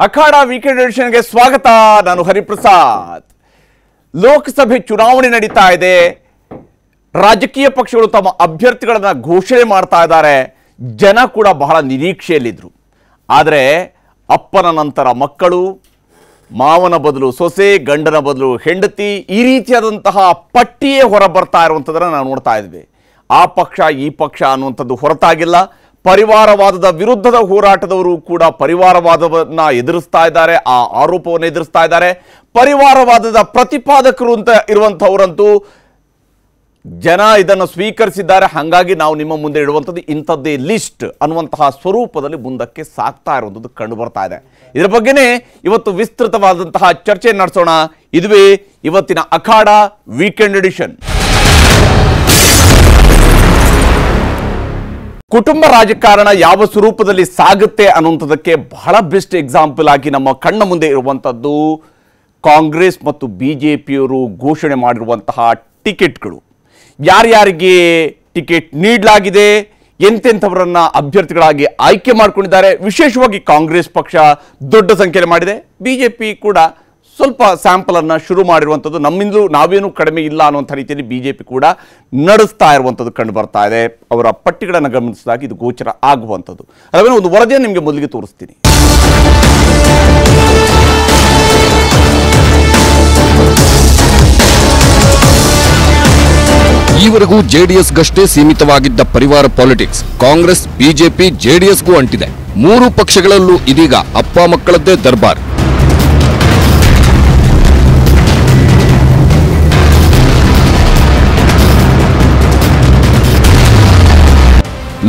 ಅಖಾಡ weekend ಎಡಿಷನ್ಗೆ ಸ್ವಾಗತ. ನಾನು ಹರಿಪ್ರಸಾದ್. ಲೋಕಸಭೆ ಚುನಾವಣೆ ನಡೀತಾ ಇದೆ. ರಾಜಕೀಯ ಪಕ್ಷಗಳು ತಮ್ಮ ಅಭ್ಯರ್ಥಿಗಳನ್ನು ಘೋಷಣೆ ಮಾಡ್ತಾ ಇದ್ದಾರೆ. ಜನ ಕೂಡ ಬಹಳ ನಿರೀಕ್ಷೆಯಲ್ಲಿದ್ದರು. ಆದರೆ ಅಪ್ಪನ ನಂತರ ಮಕ್ಕಳು, ಮಾವನ ಬದಲು ಸೊಸೆ, ಗಂಡನ ಬದಲು ಹೆಂಡತಿ, ಈ ರೀತಿಯಾದಂತಹ ಪಟ್ಟಿಯೇ ಹೊರ ಬರ್ತಾ ಇರುವಂಥದ್ದನ್ನು ನಾವು ನೋಡ್ತಾ ಇದ್ವಿ. ಆ ಪಕ್ಷ ಈ ಪಕ್ಷ ಅನ್ನುವಂಥದ್ದು ಹೊರತಾಗಿಲ್ಲ. ಪರಿವಾರವಾದದ ವಿರುದ್ಧದ ಹೋರಾಟದವರು ಕೂಡ ಪರಿವಾರವಾದವನ್ನು ಎದುರಿಸ್ತಾ ಇದ್ದಾರೆ, ಆ ಆರೋಪವನ್ನು ಎದುರಿಸ್ತಾ ಇದ್ದಾರೆ. ಪರಿವಾರವಾದದ ಪ್ರತಿಪಾದಕರು ಅಂತ ಇರುವಂಥವರಂತೂ ಜನ ಇದನ್ನು ಸ್ವೀಕರಿಸಿದ್ದಾರೆ. ಹಾಗಾಗಿ ನಾವು ನಿಮ್ಮ ಮುಂದೆ ಇಡುವಂಥದ್ದು ಇಂಥದ್ದೇ ಲಿಸ್ಟ್ ಅನ್ನುವಂತಹ ಸ್ವರೂಪದಲ್ಲಿ ಮುಂದಕ್ಕೆ ಸಾಗ್ತಾ ಇರುವಂಥದ್ದು ಕಂಡು ಬರ್ತಾ ಇದೆ. ಇದರ ಬಗ್ಗೆನೇ ಇವತ್ತು ವಿಸ್ತೃತವಾದಂತಹ ಚರ್ಚೆ ನಡೆಸೋಣ. ಇದುವೇ ಇವತ್ತಿನ ಅಖಾಡ ವೀಕೆಂಡ್ ಎಡಿಷನ್. ಕುಟುಂಬ ರಾಜಕಾರಣ ಯಾವ ಸ್ವರೂಪದಲ್ಲಿ ಸಾಗುತ್ತೆ ಅನ್ನುವಂಥದ್ದಕ್ಕೆ ಬಹಳ ಬೆಸ್ಟ್ ಎಕ್ಸಾಂಪಲ್ ಆಗಿ ನಮ್ಮ ಕಣ್ಣ ಮುಂದೆ ಇರುವಂಥದ್ದು ಕಾಂಗ್ರೆಸ್ ಮತ್ತು ಬಿಜೆಪಿಯವರು ಘೋಷಣೆ ಮಾಡಿರುವಂತಹ ಟಿಕೆಟ್ಗಳು. ಯಾರ್ಯಾರಿಗೆ ಟಿಕೆಟ್ ನೀಡಲಾಗಿದೆ, ಎಂತೆಂಥವರನ್ನ ಅಭ್ಯರ್ಥಿಗಳಾಗಿ ಆಯ್ಕೆ ಮಾಡಿಕೊಂಡಿದ್ದಾರೆ. ವಿಶೇಷವಾಗಿ ಕಾಂಗ್ರೆಸ್ ಪಕ್ಷ ದೊಡ್ಡ ಸಂಖ್ಯೆಯಲ್ಲಿ ಮಾಡಿದೆ. ಬಿಜೆಪಿ ಕೂಡ ಸ್ವಲ್ಪ ಸ್ಯಾಂಪಲನ್ನು ಶುರು ಮಾಡಿರುವಂಥದ್ದು. ನಮ್ಮಿಂದಲೂ ನಾವೇನು ಕಡಿಮೆ ಇಲ್ಲ ಅನ್ನುವಂಥ ರೀತಿಯಲ್ಲಿ ಬಿಜೆಪಿ ಕೂಡ ನಡೆಸ್ತಾ ಇರುವಂಥದ್ದು ಕಂಡು ಬರ್ತಾ ಇದೆ. ಅವರ ಪಟ್ಟಿಗಳನ್ನು ಗಮನಿಸಿದಾಗ ಇದು ಗೋಚರ ಆಗುವಂಥದ್ದು. ಅದನ್ನು ಒಂದು ವರದಿಯನ್ನು ನಿಮಗೆ ಮೊದಲಿಗೆ ತೋರಿಸ್ತೀನಿ. ಈವರೆಗೂ ಜೆಡಿಎಸ್ಗಷ್ಟೇ ಸೀಮಿತವಾಗಿದ್ದ ಪರಿವಾರ ಪಾಲಿಟಿಕ್ಸ್ ಕಾಂಗ್ರೆಸ್, ಬಿಜೆಪಿ, ಜೆಡಿಎಸ್ಗೂ ಅಂಟಿದೆ. ಮೂರು ಪಕ್ಷಗಳಲ್ಲೂ ಇದೀಗ ಅಪ್ಪ ಮಕ್ಕಳದ್ದೇ ದರ್ಬಾರ್.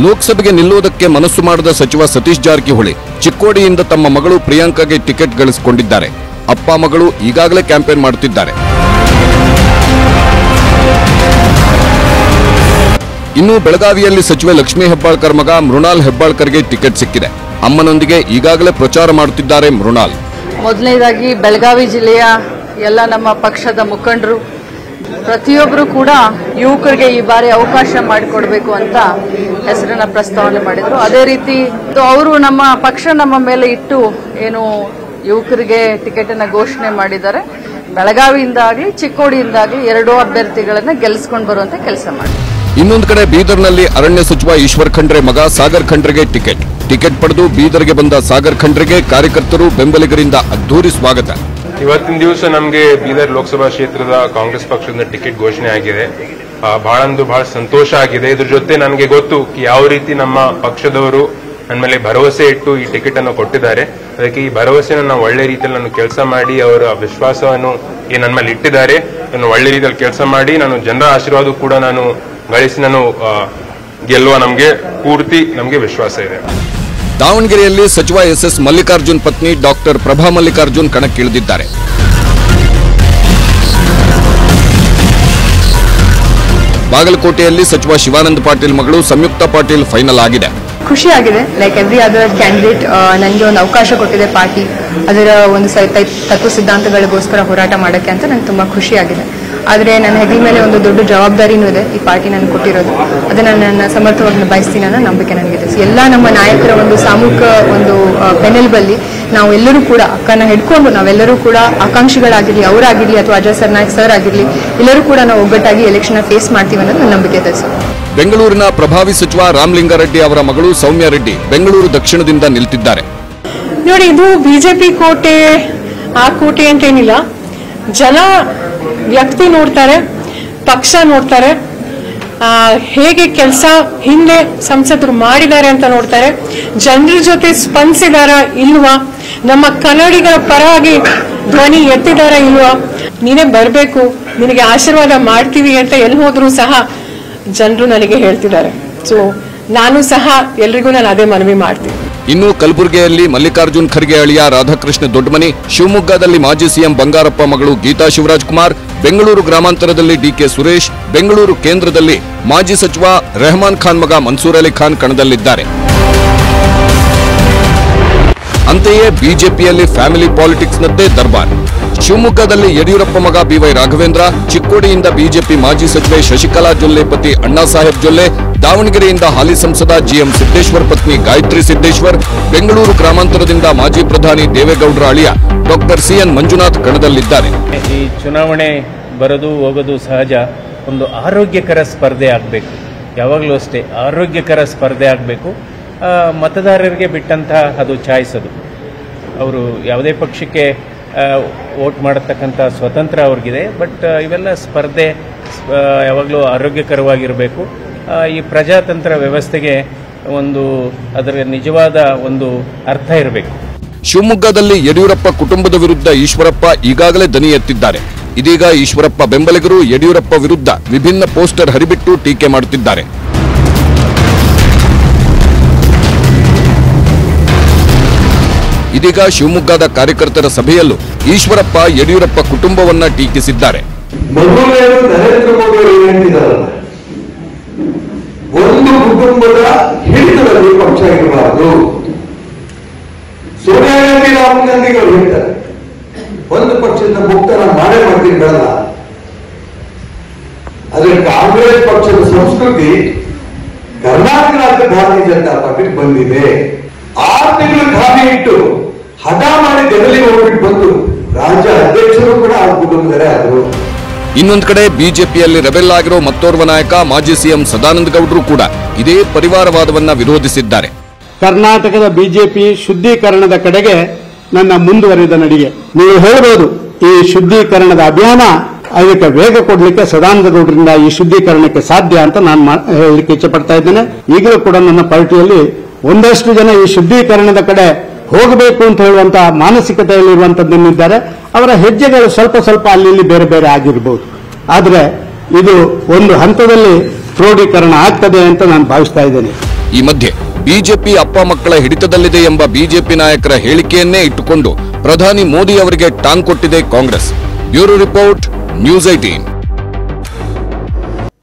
ಲೋಕಸಭೆಗೆ ನಿಲ್ಲುವುದಕ್ಕೆ ಮನಸ್ಸು ಮಾಡದ ಸಚಿವ ಸತೀಶ್ ಜಾರಕಿಹೊಳಿ ಚಿಕ್ಕೋಡಿಯಿಂದ ತಮ್ಮ ಮಗಳು ಪ್ರಿಯಾಂಕಾಗೆ ಟಿಕೆಟ್ ಗಳಿಸಿಕೊಂಡಿದ್ದಾರೆ. ಅಪ್ಪ ಮಗಳು ಈಗಾಗಲೇ ಕ್ಯಾಂಪೇನ್ ಮಾಡುತ್ತಿದ್ದಾರೆ. ಇನ್ನು ಬೆಳಗಾವಿಯಲ್ಲಿ ಸಚಿವೆ ಲಕ್ಷ್ಮೀ ಹೆಬ್ಬಾಳ್ಕರ್ ಮಗ ಮೃಣಾಲ್ ಹೆಬ್ಬಾಳ್ಕರ್ಗೆ ಟಿಕೆಟ್ ಸಿಕ್ಕಿದೆ. ಅಮ್ಮನೊಂದಿಗೆ ಈಗಾಗಲೇ ಪ್ರಚಾರ ಮಾಡುತ್ತಿದ್ದಾರೆ ಮೃಣಾಲ್. ಮೊದಲನೇದಾಗಿ ಬೆಳಗಾವಿ ಜಿಲ್ಲೆಯ ಎಲ್ಲ ನಮ್ಮ ಪಕ್ಷದ ಮುಖಂಡರು ಪ್ರತಿಯೊಬ್ಬರು ಕೂಡ ಯುವಕರಿಗೆ ಈ ಬಾರಿ ಅವಕಾಶ ಮಾಡಿಕೊಡ್ಬೇಕು ಅಂತ ಹೆಸರನ್ನ ಪ್ರಸ್ತಾವನೆ ಮಾಡಿದ್ರು. ಅದೇ ರೀತಿ ಅವರು ನಮ್ಮ ಪಕ್ಷ ನಮ್ಮ ಮೇಲೆ ಇಟ್ಟು ಏನು ಯುವಕರಿಗೆ ಟಿಕೆಟ್ ಅನ್ನ ಘೋಷಣೆ ಮಾಡಿದ್ದಾರೆ. ಬೆಳಗಾವಿಯಿಂದ ಆಗಲಿ ಚಿಕ್ಕೋಡಿಯಿಂದಾಗಲಿ ಎರಡೂ ಅಭ್ಯರ್ಥಿಗಳನ್ನ ಗೆಲ್ಲಿಸಿಕೊಂಡು ಬರುವಂತ ಕೆಲಸ ಮಾಡಿ. ಇನ್ನೊಂದು ಕಡೆ ಬೀದರ್ನಲ್ಲಿ ಅರಣ್ಯ ಸಚಿವ ಈಶ್ವರ್ ಖಂಡ್ರೆ ಮಗ ಸಾಗರ್ ಖಂಡ್ರೆಗೆ ಟಿಕೆಟ್ ಪಡೆದು ಬೀದರ್ಗೆ ಬಂದ ಸಾಗರ್ ಖಂಡ್ರೆಗೆ ಕಾರ್ಯಕರ್ತರು ಬೆಂಬಲಿಗರಿಂದ ಅದ್ದೂರಿ ಸ್ವಾಗತ. ಇವತ್ತಿನ ದಿವಸ ನಮಗೆ ಬೀದರ್ ಲೋಕಸಭಾ ಕ್ಷೇತ್ರದ ಕಾಂಗ್ರೆಸ್ ಪಕ್ಷದಿಂದ ಟಿಕೆಟ್ ಘೋಷಣೆ ಆಗಿದೆ. ಬಹಳ ಸಂತೋಷ ಆಗಿದೆ. ಇದ್ರ ಜೊತೆ ನನಗೆ ಗೊತ್ತು ಯಾವ ರೀತಿ ನಮ್ಮ ಪಕ್ಷದವರು ನನ್ನ ಮೇಲೆ ಭರವಸೆ ಇಟ್ಟು ಈ ಟಿಕೆಟ್ ಅನ್ನು ಕೊಟ್ಟಿದ್ದಾರೆ. ಅದಕ್ಕೆ ಈ ಭರವಸೆನ ನಾವು ಒಳ್ಳೆ ರೀತಿಯಲ್ಲಿ ನಾನು ಕೆಲಸ ಮಾಡಿ, ಅವರ ವಿಶ್ವಾಸವನ್ನು ನನ್ನ ಮೇಲೆ ಇಟ್ಟಿದ್ದಾರೆ, ನಾನು ಒಳ್ಳೆ ರೀತಿಯಲ್ಲಿ ಕೆಲಸ ಮಾಡಿ ನಾನು ಜನರ ಆಶೀರ್ವಾದ ಕೂಡ ನಾನು ಗಳಿಸಿ ನಾನು ಗೆಲ್ಲುವ ನಮಗೆ ವಿಶ್ವಾಸ ಇದೆ. ದಾವಣಗೆರೆಯಲ್ಲಿ ಸಚಿವ ಎಸ್ ಮಲ್ಲಿಕಾರ್ಜುನ್ ಪತ್ನಿ ಡಾಕ್ಟರ್ ಪ್ರಭಾ ಮಲ್ಲಿಕಾರ್ಜುನ್ ಕಣಕ್ಕಿಳಿದಿದ್ದಾರೆ. ಬಾಗಲಕೋಟೆಯಲ್ಲಿ ಸಚಿವ ಶಿವಾನಂದ ಪಾಟೀಲ್ ಮಗಳು ಸಂಯುಕ್ತ ಪಾಟೀಲ್ ಫೈನಲ್ ಆಗಿದೆ. ಖುಷಿ ಆಗಿದೆ. ಲೈಕ್ ಎವ್ರಿ ಅದರ್ ಕ್ಯಾಂಡಿಡೇಟ್ ನನಗೆ ಒಂದು ಅವಕಾಶ ಕೊಟ್ಟಿದೆ ಪಾರ್ಟಿ ಅದರ ಒಂದು ತತ್ವ ಸಿದ್ಧಾಂತಗಳಿಗೋಸ್ಕರ ಹೋರಾಟ ಮಾಡೋಕ್ಕೆ ಅಂತ ನಂಗೆ ತುಂಬಾ ಖುಷಿ ಆಗಿದೆ. ಆದರೆ ನನ್ನ ಹೆಗಲ ಮೇಲೆ ಒಂದು ದೊಡ್ಡ ಜವಾಬ್ದಾರಿನೂ ಇದೆ. ಈ ಪಾರ್ಟಿ ನನಗೆ ಕೊಟ್ಟಿರೋದು ಅದನ್ನು ನನ್ನ ಸಮರ್ಥವಾಗಿ ನಿಭಾಯಿಸ್ತೀನಿ ಅನ್ನೋ ನಂಬಿಕೆ ನನಗಿದೆ. ಎಲ್ಲ ನಮ್ಮ ನಾಯಕರ ಒಂದು ಸಾಮೂಹಿಕ ಒಂದು ಬೆನ್ನೆಲುಬಲ್ಲಿ ನಾವು ಎಲ್ಲರೂ ಕೂಡ ಅಕ್ಕನ ಹಿಡ್ಕೊಂಡು ನಾವೆಲ್ಲರೂ ಕೂಡ ಆಕಾಂಕ್ಷಿಗಳಾಗಿರ್ಲಿ, ಅವರಾಗಿರ್ಲಿ ಅಥವಾ ಅಜಯ್ ಸರ್ನಾಯಕ್ ಸರ್ ಆಗಿರ್ಲಿ, ಎಲ್ಲರೂ ಕೂಡ ನಾವು ಒಗ್ಗಟ್ಟಾಗಿ ಎಲೆಕ್ಷನ್ ಫೇಸ್ ಮಾಡ್ತೀವಿ ಅನ್ನೋದು ನನ್ನ ನಂಬಿಕೆ ಇದೆ ಸರ್. ಬೆಂಗಳೂರಿನ ಪ್ರಭಾವಿ ಸಚಿವ ರಾಮಲಿಂಗಾರೆಡ್ಡಿ ಅವರ ಮಗಳು ಸೌಮ್ಯ ರೆಡ್ಡಿ ಬೆಂಗಳೂರು ದಕ್ಷಿಣದಿಂದ ನಿಲ್ತಿದ್ದಾರೆ. ನೋಡಿ, ಇದು ಬಿಜೆಪಿ ಕೋಟೆ ಆ ಕೋಟೆ ಅಂತೇನಿಲ್ಲ. ಜನ ವ್ಯಕ್ತಿ ನೋಡ್ತಾರೆ, ಪಕ್ಷ ನೋಡ್ತಾರೆ, ಹೇಗೆ ಕೆಲಸ ಹಿಂದೆ ಸಂಸದರು ಮಾಡಿದ್ದಾರೆ ಅಂತ ನೋಡ್ತಾರೆ. ಜನರ ಜೊತೆ ಸ್ಪಂದಿಸಿದಾರ ಇಲ್ವಾ, ನಮ್ಮ ಕನ್ನಡಿಗರ ಪರವಾಗಿ ಧ್ವನಿ ಎತ್ತಿದಾರ ಇಲ್ವಾ, ನೀನೇ ಬರಬೇಕು, ನಿನಗೆ ಆಶೀರ್ವಾದ ಮಾಡ್ತೀವಿ ಅಂತ ಎಲ್ಲಿ ಹೋದ್ರೂ ಸಹ ಜನರು ನನಗೆ ಹೇಳ್ತಿದ್ದಾರೆ. ಸೊ ನಾನು ಸಹ ಎಲ್ರಿಗೂ ನಾನು ಅದೇ ಮನವಿ ಮಾಡ್ತೀನಿ. ಇನ್ನು ಕಲಬುರಗಿಯಲ್ಲಿ ಮಲ್ಲಿಕಾರ್ಜುನ್ ಖರ್ಗೆ ಅಳಿಯ ರಾಧಾಕೃಷ್ಣ ದೊಡ್ಡಮನಿ, ಶಿವಮೊಗ್ಗದಲ್ಲಿ ಮಾಜಿ ಸಿಎಂ ಬಂಗಾರಪ್ಪ ಮಗಳು ಗೀತಾ ಶಿವರಾಜ್ ಕುಮಾರ್, ಬೆಂಗಳೂರು ಗ್ರಾಮಾಂತರದಲ್ಲಿ ಡಿಕೆ ಸುರೇಶ್, ಬೆಂಗಳೂರು ಕೇಂದ್ರದಲ್ಲಿ ಮಾಜಿ ಸಚಿವ ರೆಹಮಾನ್ ಖಾನ್ ಮಗ ಮನ್ಸೂರ್ ಅಲಿ ಖಾನ್ ಕಣದಲ್ಲಿದ್ದಾರೆ. ಅಂತೆಯೇ ಬಿಜೆಪಿಯಲ್ಲಿ ಫ್ಯಾಮಿಲಿ ಪಾಲಿಟಿಕ್ಸ್ನದ್ದೇ ದರ್ಬಾರ್. ಶಿವಮೊಗ್ಗದಲ್ಲಿ ಯಡಿಯೂರಪ್ಪ ಮಗ ಬಿವೈ ರಾಘವೇಂದ್ರ, ಚಿಕ್ಕೋಡಿಯಿಂದ ಬಿಜೆಪಿ ಮಾಜಿ ಸಚಿವೆ ಶಶಿಕಲಾ ಜೊಲ್ಲೆ ಪತಿ ಅಣ್ಣಾಸಾಹೇಬ್ ಜೊಲ್ಲೆ, ದಾವಣಗೆರೆಯಿಂದ ಹಾಲಿ ಸಂಸದ ಜಿಎಂ ಸಿದ್ದೇಶ್ವರ್ ಪತ್ನಿ ಗಾಯತ್ರಿ ಸಿದ್ದೇಶ್ವರ್, ಬೆಂಗಳೂರು ಗ್ರಾಮಾಂತರದಿಂದ ಮಾಜಿ ಪ್ರಧಾನಿ ದೇವೇಗೌಡರ ಅಳಿಯ ಡಾಕ್ಟರ್ ಸಿಎನ್ ಮಂಜುನಾಥ್ ಕಣದಲ್ಲಿದ್ದಾರೆ. ಈ ಚುನಾವಣೆ ಬರೋದು ಹೋಗೋದು ಸಹಜ. ಒಂದು ಆರೋಗ್ಯಕರ ಸ್ಪರ್ಧೆ ಆಗಬೇಕು, ಯಾವಾಗಲೂ ಅಷ್ಟೇ ಆರೋಗ್ಯಕರ ಸ್ಪರ್ಧೆ ಆಗಬೇಕು. ಮತದಾರರಿಗೆ ಬಿಟ್ಟಂತಹ ಅದು ಚಾಯ್ಸ್. ಅದು ಅವರು ಯಾವುದೇ ಪಕ್ಷಕ್ಕೆ ವೋಟ್ ಮಾಡತಕ್ಕಂಥ ಸ್ವತಂತ್ರ ಅವ್ರಿಗಿದೆ. ಬಟ್ ಇವೆಲ್ಲ ಸ್ಪರ್ಧೆ ಯಾವಾಗಲೂ ಆರೋಗ್ಯಕರವಾಗಿರಬೇಕು. ಈ ಪ್ರಜಾತಂತ್ರ ವ್ಯವಸ್ಥೆಗೆ ಒಂದು ಅದರ ನಿಜವಾದ ಒಂದು ಅರ್ಥ ಇರಬೇಕು. ಶಿವಮೊಗ್ಗದಲ್ಲಿ ಯಡಿಯೂರಪ್ಪ ಕುಟುಂಬದ ವಿರುದ್ಧ ಈಶ್ವರಪ್ಪ ಈಗಾಗಲೇ ದನಿ ಎತ್ತಿದ್ದಾರೆ. ಇದೀಗ ಈಶ್ವರಪ್ಪ ಬೆಂಬಲಿಗರು ಯಡಿಯೂರಪ್ಪ ವಿರುದ್ಧ ವಿಭಿನ್ನ ಪೋಸ್ಟರ್ ಹರಿಬಿಟ್ಟು ಟೀಕೆ ಮಾಡುತ್ತಿದ್ದಾರೆ. ಇದೀಗ ಶಿವಮೊಗ್ಗದ ಕಾರ್ಯಕರ್ತರ ಸಭೆಯಲ್ಲೂ ಈಶ್ವರಪ್ಪ ಯಡಿಯೂರಪ್ಪ ಕುಟುಂಬವನ್ನ ಟೀಕಿಸಿದ್ದಾರೆ. ನರೇಂದ್ರ ಮೋದಿ ಅವರು ಹೇಳ್ತಿದ್ದಾರಲ್ಲ, ಒಂದು ಕುಟುಂಬದ ಹಿಡಿತದಲ್ಲಿ ಪಕ್ಷ ಇರಬಾರದು. ಸೋನಿಯಾ ಗಾಂಧಿ, ರಾಹುಲ್ ಗಾಂಧಿ ಅವರು ಹೇಳ್ತಾರೆ, ಒಂದು ಪಕ್ಷದಿಂದ ಮುಕ್ತನ ಮಾಡೇ ಮಾಡ್ತೀನಿ ಬಿಡಲ್ಲ. ಆದ್ರೆ ಕಾಂಗ್ರೆಸ್ ಪಕ್ಷದ ಸಂಸ್ಕೃತಿ ಕರ್ನಾಟಕ ರಾಜ್ಯ ಭಾರತೀಯ ಜನತಾ ಪಾರ್ಟಿಗೆ ಬಂದಿದೆ. 6 ತಿಂಗಳು ಖಾಲಿ ಇಟ್ಟು ಹಠ ಮಾಡಿ ದೆಹಲಿಗೆ ಹೋಗ್ಬಿಟ್ಟು ಬಂದು ರಾಜ್ಯ ಅಧ್ಯಕ್ಷರು ಕೂಡ ಆ ಕುಟುಂಬದವರೇ ಆದರು. ಇನ್ನೊಂದು ಕಡೆ ಬಿಜೆಪಿಯಲ್ಲಿ ರೆಬೆಲ್ ಆಗಿರೋ ಮತ್ತೋರ್ವ ನಾಯಕ ಮಾಜಿ ಸಿಎಂ ಸದಾನಂದ ಗೌಡರು ಕೂಡ ಇದೇ ಪರಿವಾರವಾದವನ್ನ ವಿರೋಧಿಸಿದ್ದಾರೆ. ಕರ್ನಾಟಕದ ಬಿಜೆಪಿ ಶುದ್ಧೀಕರಣದ ಕಡೆಗೆ ನನ್ನ ಮುಂದುವರಿದ ನಡಿಗೆ. ನೀವು ಹೇಳಬಹುದು, ಈ ಶುದ್ಧೀಕರಣದ ಅಭಿಯಾನ ಅದಕ್ಕೆ ವೇಗ ಕೊಡಲಿಕ್ಕೆ ಸದಾನಂದ ಗೌಡರಿಂದ ಈ ಶುದ್ಧೀಕರಣಕ್ಕೆ ಸಾಧ್ಯ ಅಂತ ನಾನು ಹೇಳಲಿಕ್ಕೆ ಇಚ್ಛೆ ಪಡ್ತಾ ಇದ್ದೇನೆ. ಈಗಲೂ ಕೂಡ ನನ್ನ ಪಾರ್ಟಿಯಲ್ಲಿ ಒಂದಷ್ಟು ಜನ ಈ ಶುದ್ಧೀಕರಣದ ಕಡೆ ಹೋಗಬೇಕು ಅಂತ ಹೇಳುವಂತಹ ಮಾನಸಿಕತೆಯಲ್ಲಿರುವಂತದ್ದನ್ನಿದ್ದಾರೆ. ಅವರ ಹೆಜ್ಜೆಗಳು ಸ್ವಲ್ಪ ಸ್ವಲ್ಪ ಅಲ್ಲಿ ಬೇರೆ ಬೇರೆ ಆಗಿರಬಹುದು. ಆದರೆ ಇದು ಒಂದು ಹಂತದಲ್ಲಿ ಕ್ರೋಢೀಕರಣ ಆಗ್ತದೆ ಅಂತ ನಾನು ಭಾವಿಸ್ತಾ ಇದ್ದೇನೆ. ಈ ಮಧ್ಯೆ ಬಿಜೆಪಿ ಅಪ್ಪ ಮಕ್ಕಳ ಹಿಡಿತದಲ್ಲಿದೆ ಎಂಬ ಬಿಜೆಪಿ ನಾಯಕರ ಹೇಳಿಕೆಯನ್ನೇ ಇಟ್ಟುಕೊಂಡು ಪ್ರಧಾನಿ ಮೋದಿ ಅವರಿಗೆ ಟಾಂಗ್ ಕೊಟ್ಟಿದೆ ಕಾಂಗ್ರೆಸ್. Bureau report, news 18.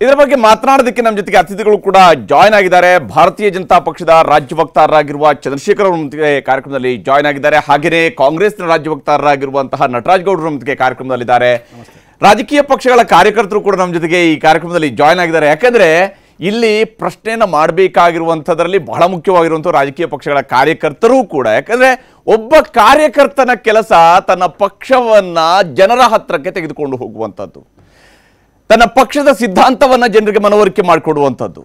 ಇದರ ಬಗ್ಗೆ ಮಾತನಾಡೋದಕ್ಕೆ ನಮ್ಮ ಜೊತೆಗೆ ಅತಿಥಿಗಳು ಕೂಡ ಜಾಯ್ನ್ ಆಗಿದ್ದಾರೆ. ಭಾರತೀಯ ಜನತಾ ಪಕ್ಷದ ರಾಜ್ಯ ವಕ್ತಾರರಾಗಿರುವ ಚಂದ್ರಶೇಖರ್ ಅವರು ನಮ್ಮೊಂದಿಗೆ ಕಾರ್ಯಕ್ರಮದಲ್ಲಿ ಜಾಯ್ನ್ ಆಗಿದ್ದಾರೆ. ಹಾಗೆಯೇ ಕಾಂಗ್ರೆಸ್ನ ರಾಜ್ಯ ವಕ್ತಾರರಾಗಿರುವಂತಹ ನಟರಾಜ್ ಗೌಡರು ನಮ್ಮೊಂದಿಗೆ ಕಾರ್ಯಕ್ರಮದಲ್ಲಿದ್ದಾರೆ. ರಾಜಕೀಯ ಪಕ್ಷಗಳ ಕಾರ್ಯಕರ್ತರು ಕೂಡ ನಮ್ಮ ಜೊತೆಗೆ ಈ ಕಾರ್ಯಕ್ರಮದಲ್ಲಿ ಜಾಯ್ನ್ ಆಗಿದ್ದಾರೆ. ಯಾಕಂದ್ರೆ ಇಲ್ಲಿ ಪ್ರಶ್ನೆಯನ್ನ ಮಾಡಬೇಕಾಗಿರುವಂಥದ್ರಲ್ಲಿ ಬಹಳ ಮುಖ್ಯವಾಗಿರುವಂಥ ರಾಜಕೀಯ ಪಕ್ಷಗಳ ಕಾರ್ಯಕರ್ತರು ಕೂಡ. ಯಾಕಂದ್ರೆ ಒಬ್ಬ ಕಾರ್ಯಕರ್ತನ ಕೆಲಸ ತನ್ನ ಪಕ್ಷವನ್ನ ಜನರ ಹತ್ರಕ್ಕೆ ತೆಗೆದುಕೊಂಡು ಹೋಗುವಂಥದ್ದು, ತನ್ನ ಪಕ್ಷದ ಸಿದ್ಧಾಂತವನ್ನ ಜನರಿಗೆ ಮನವರಿಕೆ ಮಾಡಿಕೊಡುವಂಥದ್ದು,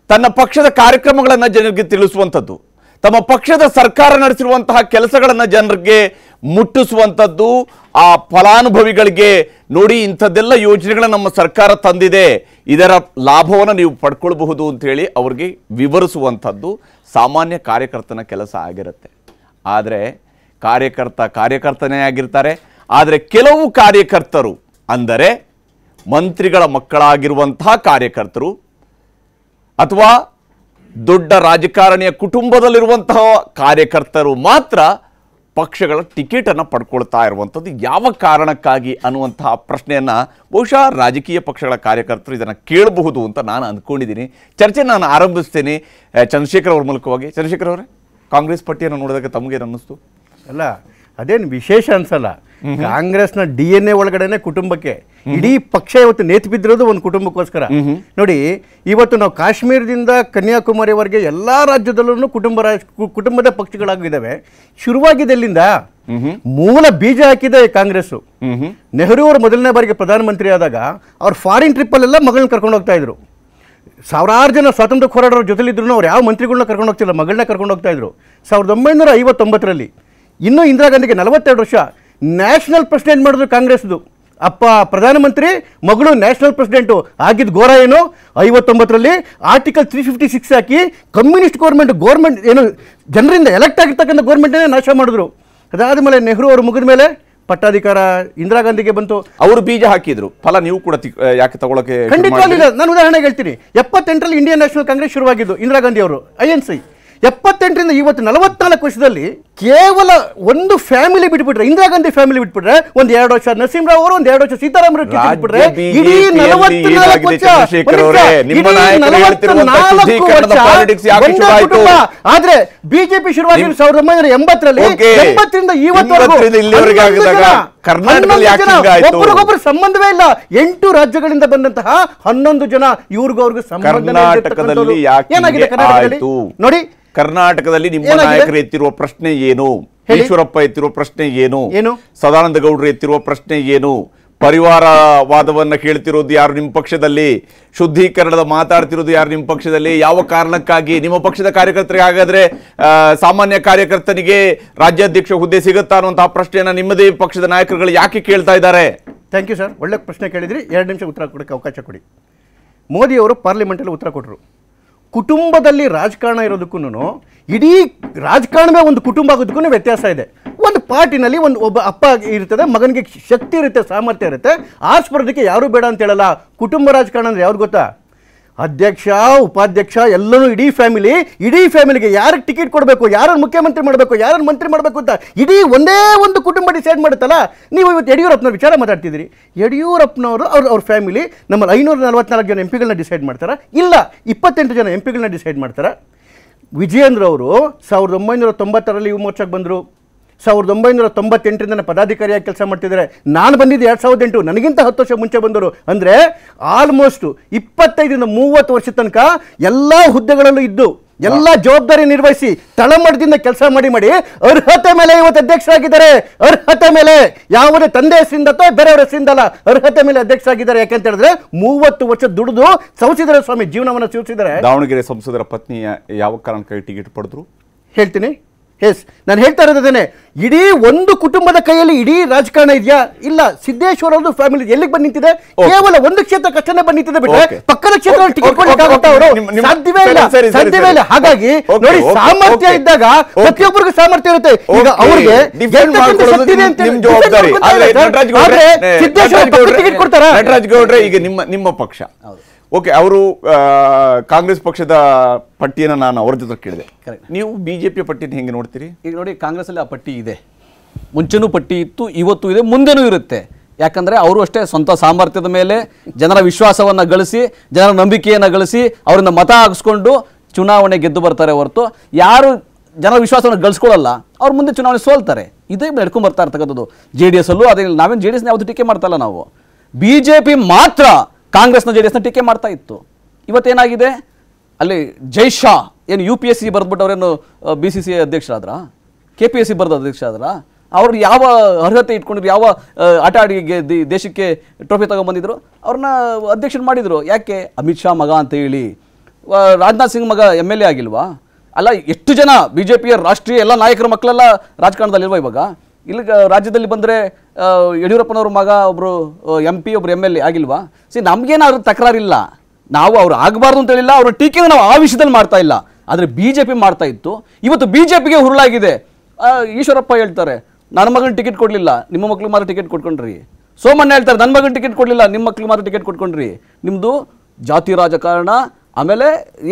ತನ್ನ ಪಕ್ಷದ ಕಾರ್ಯಕ್ರಮಗಳನ್ನು ಜನರಿಗೆ ತಿಳಿಸುವಂಥದ್ದು, ತಮ್ಮ ಪಕ್ಷದ ಸರ್ಕಾರ ನಡೆಸಿರುವಂತಹ ಕೆಲಸಗಳನ್ನು ಜನರಿಗೆ ಮುಟ್ಟಿಸುವಂಥದ್ದು, ಆ ಫಲಾನುಭವಿಗಳಿಗೆ ನೋಡಿ ಇಂಥದ್ದೆಲ್ಲ ಯೋಜನೆಗಳನ್ನ ನಮ್ಮ ಸರ್ಕಾರ ತಂದಿದೆ, ಇದರ ಲಾಭವನ್ನು ನೀವು ಪಡ್ಕೊಳ್ಬಹುದು ಅಂತ ಹೇಳಿ ಅವ್ರಿಗೆ ವಿವರಿಸುವಂಥದ್ದು ಸಾಮಾನ್ಯ ಕಾರ್ಯಕರ್ತನ ಕೆಲಸ ಆಗಿರುತ್ತೆ. ಆದರೆ ಕಾರ್ಯಕರ್ತನೇ ಆಗಿರ್ತಾರೆ. ಆದರೆ ಕೆಲವು ಕಾರ್ಯಕರ್ತರು ಅಂದರೆ ಮಂತ್ರಿಗಳ ಮಕ್ಕಳಾಗಿರುವಂತಹ ಕಾರ್ಯಕರ್ತರು ಅಥವಾ ದೊಡ್ಡ ರಾಜಕಾರಣಿಯ ಕುಟುಂಬದಲ್ಲಿರುವಂತಹ ಕಾರ್ಯಕರ್ತರು ಮಾತ್ರ ಪಕ್ಷಗಳ ಟಿಕೆಟ್ ಅನ್ನು ಪಡ್ಕೊಳ್ತಾ ಇರುವಂಥದ್ದು ಯಾವ ಕಾರಣಕ್ಕಾಗಿ ಅನ್ನುವಂತಹ ಪ್ರಶ್ನೆಯನ್ನ ಬಹುಶಃ ರಾಜಕೀಯ ಪಕ್ಷಗಳ ಕಾರ್ಯಕರ್ತರು ಇದನ್ನು ಕೇಳಬಹುದು ಅಂತ ನಾನು ಅಂದ್ಕೊಂಡಿದ್ದೀನಿ. ಚರ್ಚೆ ನಾನು ಆರಂಭಿಸ್ತೇನೆ ಚಂದ್ರಶೇಖರ್ ಅವ್ರ ಮೂಲಕವಾಗಿ. ಚಂದ್ರಶೇಖರ್ ಅವರೇ, ಕಾಂಗ್ರೆಸ್ ಪಟ್ಟಿಯನ್ನು ನೋಡಿದಾಗ ತಮಗೇನು ಅನ್ನಿಸ್ತು? ಅಲ್ಲ, ಅದೇನು ವಿಶೇಷ ಅನ್ಸಲ್ಲ. ಕಾಂಗ್ರೆಸ್ನ DNA ಒಳಗಡೆನೆ ಕುಟುಂಬಕ್ಕೆ ಇಡೀ ಪಕ್ಷ ಇವತ್ತು ನೇತು ಬಿದ್ದಿರೋದು ಒಂದು ಕುಟುಂಬಕ್ಕೋಸ್ಕರ. ನೋಡಿ, ಇವತ್ತು ನಾವು ಕಾಶ್ಮೀರದಿಂದ ಕನ್ಯಾಕುಮಾರಿವರೆಗೆ ಎಲ್ಲಾ ರಾಜ್ಯದಲ್ಲೂ ಕುಟುಂಬದ ಪಕ್ಷಗಳಾಗಿದ್ದಾವೆ. ಶುರುವಾಗಿದೆ ಎಲ್ಲಿಂದ? ಮೂಲ ಬೀಜ ಹಾಕಿದೆ ಕಾಂಗ್ರೆಸ್. ನೆಹರು ಅವರು ಮೊದಲನೇ ಬಾರಿಗೆ ಪ್ರಧಾನಮಂತ್ರಿ ಆದಾಗ ಅವ್ರು ಫಾರಿನ್ ಟ್ರಿಪ್ಪಲ್ಲೆಲ್ಲ ಮಗಳನ್ನ ಕರ್ಕೊಂಡು ಹೋಗ್ತಾ ಇದ್ರು. ಸಾವಿರಾರು ಜನ ಸ್ವಾತಂತ್ರ್ಯ ಹೋರಾಟರ ಜೊತೆಲಿದ್ರು ಅವ್ರು ಯಾವ ಮಂತ್ರಿಗಳನ್ನ ಕರ್ಕೊಂಡು ಹೋಗ್ತಿಲ್ಲ, ಮಗಳನ್ನ ಕರ್ಕೊಂಡು ಹೋಗ್ತಾ ಇದ್ರು. 1959ರಲ್ಲಿ ಇನ್ನೂ ಇಂದಿರಾ ಗಾಂಧಿಗೆ 42 ವರ್ಷ ನ್ಯಾಷನಲ್ ಪ್ರೆಸಿಡೆಂಟ್ ಮಾಡಿದ್ರು ಕಾಂಗ್ರೆಸ್ದು. ಅಪ್ಪ ಪ್ರಧಾನಮಂತ್ರಿ, ಮಗಳು ನ್ಯಾಷನಲ್ ಪ್ರೆಸಿಡೆಂಟು ಆಗಿದ್ದು ಘೋರ ಏನು? 59ರಲ್ಲಿ ಆರ್ಟಿಕಲ್ 356 ಹಾಕಿ ಕಮ್ಯುನಿಸ್ಟ್ ಗೌರ್ಮೆಂಟ್ ಏನು ಜನರಿಂದ ಎಲೆಕ್ಟ್ ಆಗಿರ್ತಕ್ಕಂಥ ಗೌರ್ಮೆಂಟನ್ನೇ ನಾಶ ಮಾಡಿದ್ರು. ಅದಾದಮೇಲೆ ನೆಹರು ಅವರು ಮುಗಿದ ಮೇಲೆ ಪಟ್ಟಾಧಿಕಾರ ಇಂದಿರಾ ಗಾಂಧಿಗೆ ಬಂತು. ಅವರು ಬೀಜ ಹಾಕಿದ್ರು, ಫಲ ನೀವು ಕೂಡ ಯಾಕೆ ತಗೊಳಕ್ಕೆ? ಖಂಡಿತವಾಗಿಲ್ಲ. ನಾನು ಉದಾಹರಣೆಗೆ ಹೇಳ್ತೀನಿ. 78ರಲ್ಲಿ ಇಂಡಿಯನ್ ನ್ಯಾಷನಲ್ ಕಾಂಗ್ರೆಸ್ ಶುರುವಾಗಿದ್ದು ಇಂದಿರಾ ಗಾಂಧಿ ಅವರು INC. 78ರಿಂದ ಇವತ್ತು 44 ವರ್ಷದಲ್ಲಿ ಕೇವಲ ಒಂದು ಫ್ಯಾಮಿಲಿ ಬಿಟ್ಬಿಟ್ರೆ, ಇಂದಿರಾ ಗಾಂಧಿ ಫ್ಯಾಮಿಲಿ ಬಿಟ್ಬಿಟ್ರೆ, ಒಂದ್ 2 ವರ್ಷ ನರಸಿಂಹರಾವ್ ಅವರು, ಒಂದ್ 2 ವರ್ಷ ಸೀತಾರಾಮನ್ ಬಿಟ್ಬಿಟ್ರೆ, ಇಡೀ 44 ವರ್ಷ ಕುಟುಂಬ. ಆದ್ರೆ ಬಿಜೆಪಿ ಶುರುವಾಗಿ 1980ರಲ್ಲಿ 80ರಿಂದ ಇವತ್ತವರೆಗೂ ಒಬ್ಬರಿಗೊಬ್ಬರು ಸಂಬಂಧವೇ ಇಲ್ಲ. 8 ರಾಜ್ಯಗಳಿಂದ ಬಂದಂತಹ 11 ಜನ ಇವ್ರಿಗೂ ಅವ್ರಿಗೂ ಸಂಬಂಧ ಏನಾಗಿದೆ ಕರ್ನಾಟಕದಲ್ಲಿ ನೋಡಿ. ಕರ್ನಾಟಕದಲ್ಲಿ ನಿಮ್ಮ ನಾಯಕರು ಎತ್ತಿರುವ ಪ್ರಶ್ನೆ ಏನು? ಈಶ್ವರಪ್ಪ ಎತ್ತಿರುವ ಪ್ರಶ್ನೆ ಏನು? ಸದಾನಂದ ಗೌಡರು ಎತ್ತಿರುವ ಪ್ರಶ್ನೆ ಏನು? ಪರಿವಾರವಾದವನ್ನ ಕೇಳ್ತಿರೋದು ಯಾರು ನಿಮ್ಮ ಪಕ್ಷದಲ್ಲಿ? ಶುದ್ಧೀಕರಣದ ಮಾತಾಡ್ತಿರೋದು ಯಾರು ನಿಮ್ಮ ಪಕ್ಷದಲ್ಲಿ? ಯಾವ ಕಾರಣಕ್ಕಾಗಿ? ನಿಮ್ಮ ಪಕ್ಷದ ಕಾರ್ಯಕರ್ತರಿಗೆ ಹಾಗಾದ್ರೆ ಸಾಮಾನ್ಯ ಕಾರ್ಯಕರ್ತನಿಗೆ ರಾಜ್ಯಾಧ್ಯಕ್ಷ ಹುದ್ದೆ ಸಿಗುತ್ತಾ ಅನ್ನುವಂತಹ ಪ್ರಶ್ನೆಯನ್ನ ನಿಮ್ಮದೇ ಪಕ್ಷದ ನಾಯಕರುಗಳು ಯಾಕೆ ಕೇಳ್ತಾ ಇದ್ದಾರೆ? ಥ್ಯಾಂಕ್ ಯು ಸರ್, ಒಳ್ಳೆ ಪ್ರಶ್ನೆ ಕೇಳಿದ್ರಿ. 2 ನಿಮಿಷ ಉತ್ತರ ಕೊಡೋಕ್ಕೆ ಅವಕಾಶ ಕೊಡಿ. ಮೋದಿ ಅವರು ಪಾರ್ಲಿಮೆಂಟಲ್ಲಿ ಉತ್ತರ ಕೊಟ್ಟರು. ಕುಟುಂಬದಲ್ಲಿ ರಾಜಕಾರಣ ಇರೋದಕ್ಕೂ ಇಡೀ ರಾಜಕಾರಣವೇ ಒಂದು ಕುಟುಂಬ ಆಗೋದಕ್ಕೂ ವ್ಯತ್ಯಾಸ ಇದೆ. ಒಂದು ಪಾರ್ಟಿನಲ್ಲಿ ಒಬ್ಬ ಅಪ್ಪ ಇರ್ತದೆ, ಮಗನಿಗೆ ಶಕ್ತಿ ಇರುತ್ತೆ, ಸಾಮರ್ಥ್ಯ ಇರುತ್ತೆ, ಆಸ್ಪರ್ಧಕ್ಕೆ ಯಾರು ಬೇಡ ಅಂತ ಹೇಳಲ್ಲ. ಕುಟುಂಬ ರಾಜಕಾರಣ ಅಂದ್ರೆ ಯಾವ್ದು ಗೊತ್ತಾ? ಅಧ್ಯಕ್ಷ, ಉಪಾಧ್ಯಕ್ಷ ಎಲ್ಲರೂ ಇಡೀ ಫ್ಯಾಮಿಲಿಗೆ ಯಾರಿಗೆ ಟಿಕೆಟ್ ಕೊಡಬೇಕು, ಯಾರನ್ನು ಮುಖ್ಯಮಂತ್ರಿ ಮಾಡಬೇಕು, ಯಾರನ್ನು ಮಂತ್ರಿ ಮಾಡಬೇಕು ಅಂತ ಇಡೀ ಒಂದೇ ಒಂದು ಕುಟುಂಬ ಡಿಸೈಡ್ ಮಾಡುತ್ತಲ್ಲ. ನೀವು ಇವತ್ತು ಯಡಿಯೂರಪ್ಪನವ್ರ ವಿಚಾರ ಮಾತಾಡ್ತಿದ್ದೀರಿ. ಯಡಿಯೂರಪ್ಪನವರು ಅವ್ರ ಫ್ಯಾಮಿಲಿ ನಮ್ಮಲ್ಲಿ 544 ಜನ ಎಂಪಿಗಳನ್ನ ಡಿಸೈಡ್ ಮಾಡ್ತಾರ? ಇಲ್ಲ, 28 ಜನ ಎಂಪಿಗಳನ್ನ ಡಿಸೈಡ್ ಮಾಡ್ತಾರ. ವಿಜಯೇಂದ್ರ ಅವರು 1990ರಲ್ಲಿ ಯುವ ಮೋರ್ಚಾಗೆ ಬಂದರು. 1998ರಿಂದ ಪದಾಧಿಕಾರಿಯಾಗಿ ಕೆಲಸ ಮಾಡ್ತಿದ್ದಾರೆ. ನಾನು ಬಂದಿದ್ದು 2008, ನನಗಿಂತ 10 ವರ್ಷ ಮುಂಚೆ ಬಂದರು. ಅಂದರೆ ಆಲ್ಮೋಸ್ಟ್ 25ರಿಂದ 30 ವರ್ಷ ತನಕ ಎಲ್ಲ ಹುದ್ದೆಗಳಲ್ಲೂ ಇದ್ದು ಎಲ್ಲ ಜವಾಬ್ದಾರಿ ನಿರ್ವಹಿಸಿ ತಳಮಟ್ಟದಿಂದ ಕೆಲಸ ಮಾಡಿ ಅರ್ಹತೆ ಮೇಲೆ ಇವತ್ತು ಅಧ್ಯಕ್ಷರಾಗಿದ್ದಾರೆ. ಅರ್ಹತೆ ಮೇಲೆ, ಯಾವುದೇ ತಂದೆ ಹೆಸರಿಂದ ಅಥವಾ ಬೇರೆಯವರ ಹೆಸರಿಂದಲ್ಲ, ಅರ್ಹತೆ ಮೇಲೆ ಅಧ್ಯಕ್ಷರಾಗಿದ್ದಾರೆ. ಯಾಕೆಂತ ಹೇಳಿದ್ರೆ 30 ವರ್ಷ ದುಡಿದು ಸೌಸಿದರ ಸ್ವಾಮಿ ಜೀವನವನ್ನು ಸೂಚಿಸಿದ್ದಾರೆ. ದಾವಣಗೆರೆ ಸಂಸದರ ಪತ್ನಿ ಯಾವ ಕಾರಣಕ್ಕಾಗಿ ಟಿಕೆಟ್ ಪಡೆದ್ರು ಹೇಳ್ತೀನಿ. ಎಸ್, ನಾನು ಹೇಳ್ತಾ ಇರೋದೇನೆ, ಇಡೀ ಒಂದು ಕುಟುಂಬದ ಕೈಯಲ್ಲಿ ಇಡೀ ರಾಜಕಾರಣ ಇದೆಯಾ? ಇಲ್ಲ. ಸಿದ್ದೇಶ್ವರ ಅವ್ರದ್ದು ಫ್ಯಾಮಿಲಿ ಎಲ್ಲಿಗೆ ಬಂದು ನಿಂತಿದೆ? ಕೇವಲ ಒಂದು ಕ್ಷೇತ್ರ ಕಷ್ಟನೇ ಬಂದು ನಿಂತಿದೆ ಬಿಟ್ಟರೆ ಪಕ್ಕದ ಕ್ಷೇತ್ರದಲ್ಲಿ ಟಿಕೆಟ್ ಕೊಡಲಿಕ್ಕಾಗುತ್ತಾ? ಅವರು ಸಾಧ್ಯವೇ ಇಲ್ಲ. ಹಾಗಾಗಿ ನೋಡಿ, ಸಾಮರ್ಥ್ಯ ಇದ್ದಾಗ ಪ್ರತಿಯೊಬ್ಬರಿಗೂ ಸಾಮರ್ಥ್ಯ ಇರುತ್ತೆ. ಈಗ ಅವರಿಗೆ ಟಿಕೆಟ್ ಕೊಡ್ತಾರ? ನಟರಾಜ್ ಗೌಡ್ರೆ, ಈಗ ನಿಮ್ಮ ಪಕ್ಷ ಓಕೆ, ಅವರು ಕಾಂಗ್ರೆಸ್ ಪಕ್ಷದ ಪಟ್ಟಿಯನ್ನು ನಾನು ಅವ್ರ ಜೊತೆ ಕೇಳಿದೆ. ನೀವು ಬಿಜೆಪಿ ಪಟ್ಟಿಯನ್ನು ಹೆಂಗೆ ನೋಡ್ತೀರಿ? ಈಗ ನೋಡಿ, ಕಾಂಗ್ರೆಸ್ ಅಲ್ಲಿ ಆ ಪಟ್ಟಿ ಇದೆ, ಮುಂಚೆನೂ ಪಟ್ಟಿ ಇತ್ತು, ಇವತ್ತು ಇದೆ, ಮುಂದೆನೂ ಇರುತ್ತೆ. ಯಾಕಂದ್ರೆ ಅವರು ಅಷ್ಟೇ ಸ್ವಂತ ಸಾಮರ್ಥ್ಯದ ಮೇಲೆ ಜನರ ವಿಶ್ವಾಸವನ್ನ ಗಳಿಸಿ, ಜನರ ನಂಬಿಕೆಯನ್ನ ಗಳಿಸಿ, ಅವರಿಂದ ಮತ ಹಾಕಿಸ್ಕೊಂಡು ಚುನಾವಣೆ ಗೆದ್ದು ಬರ್ತಾರೆ ಹೊರತು ಯಾರು ಜನರ ವಿಶ್ವಾಸವನ್ನು ಗಳಿಸ್ಕೊಳ್ಳಲ್ಲ ಅವ್ರು ಮುಂದೆ ಚುನಾವಣೆ ಸೋಲ್ತಾರೆ. ಇದೇ ನಡ್ಕೊಂಡ್ ಬರ್ತಾ ಇರ್ತಕ್ಕಂಥದ್ದು. JDS ಅಲ್ಲೂ ಅದೇ, ನಾವೇನು JDS ಯಾವುದು ಟೀಕೆ ಮಾಡ್ತಾ ಇಲ್ಲ ನಾವು. ಬಿಜೆಪಿ ಮಾತ್ರ ಕಾಂಗ್ರೆಸ್ನ JDSನ ಟೀಕೆ ಮಾಡ್ತಾ ಇತ್ತು. ಇವತ್ತೇನಾಗಿದೆ ಅಲ್ಲಿ? ಜೈ ಶಾ ಏನು UPSC ಬರೆದ್ಬಿಟ್ಟು ಅವರೇನು BCCI ಅಧ್ಯಕ್ಷರಾದ್ರ, KPSC ಬರೆದ ಅಧ್ಯಕ್ಷರಾದ್ರ? ಅವ್ರು ಯಾವ ಅರ್ಹತೆ ಇಟ್ಕೊಂಡಿದ್ರು, ಯಾವ ಆಟ ಆಡಿ ದೇಶಕ್ಕೆ ಟ್ರೋಫಿ ತಗೊಂಡ್ಬಂದಿದ್ರು, ಅವ್ರನ್ನ ಅಧ್ಯಕ್ಷರು ಮಾಡಿದ್ರು. ಯಾಕೆ? ಅಮಿತ್ ಶಾ ಮಗ ಅಂತ ಹೇಳಿ. ರಾಜನಾಥ್ ಸಿಂಗ್ ಮಗ MLA ಆಗಿಲ್ವಾ? ಅಲ್ಲ, ಎಷ್ಟು ಜನ ಬಿಜೆಪಿಯ ರಾಷ್ಟ್ರೀಯ ಎಲ್ಲ ನಾಯಕರ ಮಕ್ಕಳೆಲ್ಲ ರಾಜಕಾರಣದಲ್ಲಿಲ್ವಾ ಇವಾಗ? ಇಲ್ಲಿ ರಾಜ್ಯದಲ್ಲಿ ಬಂದರೆ ಯಡಿಯೂರಪ್ಪನವ್ರ ಮಗ ಒಬ್ಬರು MP, ಒಬ್ರು MLA ಆಗಿಲ್ವಾ? ನಮಗೇನಾದ್ರು ತಕರಾರಿಲ್ಲ, ನಾವು ಅವ್ರು ಆಗಬಾರ್ದು ಅಂತ ಹೇಳಿಲ್ಲ, ಅವ್ರ ಟೀಕೆನ ನಾವು ಆ ವಿಷಯದಲ್ಲಿ ಮಾಡ್ತಾ ಇಲ್ಲ. ಆದರೆ BJP ಮಾಡ್ತಾ ಇತ್ತು. ಇವತ್ತು BJPಗೆ ಹುರುಳಾಗಿದೆ. ಈಶ್ವರಪ್ಪ ಹೇಳ್ತಾರೆ, ನನ್ನ ಮಗನ ಟಿಕೆಟ್ ಕೊಡಲಿಲ್ಲ, ನಿಮ್ಮ ಮಕ್ಳಿಗೆ ಮಾತ್ರ ಟಿಕೆಟ್ ಕೊಟ್ಕೊಂಡ್ರಿ. ಸೋಮಣ್ಣ ಹೇಳ್ತಾರೆ, ನನ್ನ ಮಗನ ಟಿಕೆಟ್ ಕೊಡಲಿಲ್ಲ, ನಿಮ್ಮ ಮಕ್ಳಿಗೆ ಮಾತ್ರ ಟಿಕೆಟ್ ಕೊಟ್ಕೊಂಡ್ರಿ. ನಿಮ್ಮದು ಜಾತಿ ರಾಜಕಾರಣ, ಆಮೇಲೆ